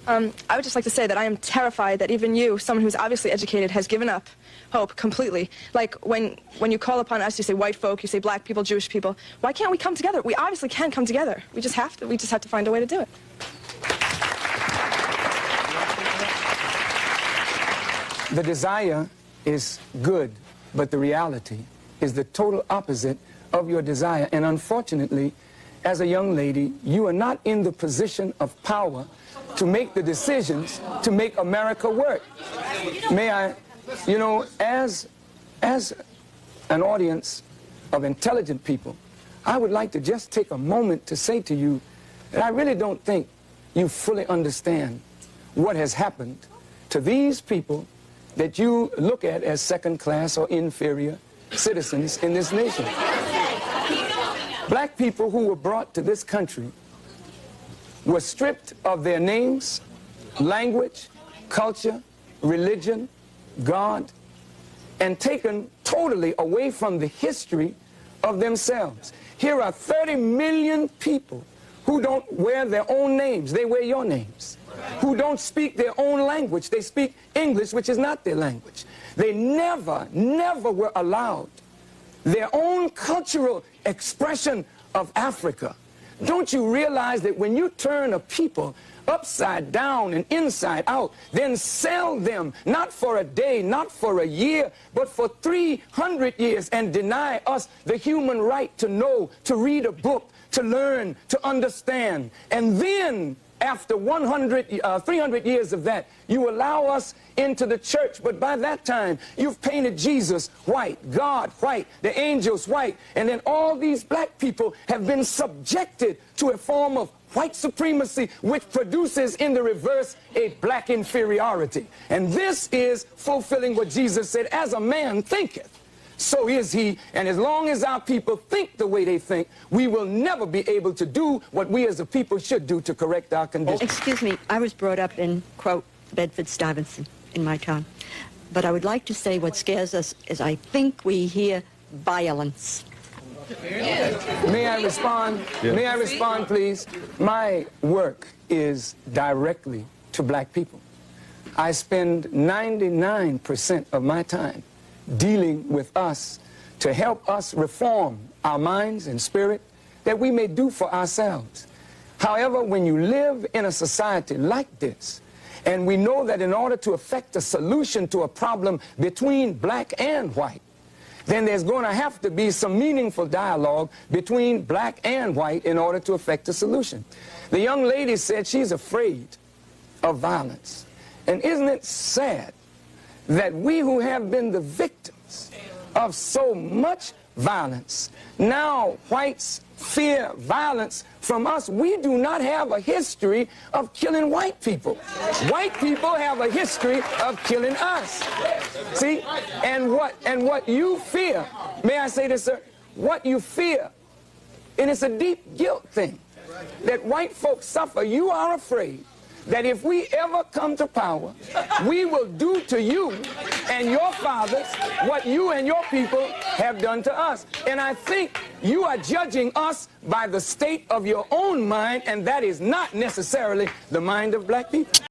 I would just like to say that I am terrified that even you, someone who's obviously educated, has given up hope completely. Like, when you call upon us, you say white folk, you say black people, Jewish people. Why can't we come together? We obviously can come together. We just have to. We just have to find a way to do it. The desire is good, but the reality is the total opposite of your desire. And unfortunately, as a young lady, you are not in the position of power to make the decisions to make America work. May I, you know, as an audience of intelligent people, I would like to just take a moment to say to you that I really don't think you fully understand what has happened to these people that you look at as second-class or inferior citizens in this nation. Black people who were brought to this country were stripped of their names, language, culture, religion, God, and taken totally away from the history of themselves. Here are 30 million people who don't wear their own names. They wear your names. Who don't speak their own language. They speak English, which is not their language. They never were allowed their own cultural expression of Africa. Don't you realize that when you turn a people upside down and inside out, then sell them not for a day, not for a year, but for 300 years, and deny us the human right to know, to read a book, to learn, to understand, and then after 300 years of that, you allow us into the church, but by that time, you've painted Jesus white, God white, the angels white, and then all these black people have been subjected to a form of white supremacy, which produces in the reverse a black inferiority. And this is fulfilling what Jesus said, as a man thinketh, so is he. And as long as our people think the way they think, we will never be able to do what we as a people should do to correct our condition. Excuse me, I was brought up in, quote, Bedford-Stuyvesant in my town. But I would like to say what scares us is I think we hear violence. May I respond? Yeah. May I respond, please? My work is directly to black people. I spend 99% of my time dealing with us to help us reform our minds and spirit that we may do for ourselves. However, when you live in a society like this, and we know that in order to effect a solution to a problem between black and white, then there's going to have to be some meaningful dialogue between black and white in order to effect a solution. The young lady said she's afraid of violence. And isn't it sad that we who have been the victims of so much violence, now whites fear violence from us? We do not have a history of killing white people. White people have a history of killing us. See? And what you fear, may I say this, sir? What you fear, and it's a deep guilt thing, that white folks suffer, you are afraid that if we ever come to power, we will do to you and your fathers what you and your people have done to us. And I think you are judging us by the state of your own mind, and that is not necessarily the mind of black people.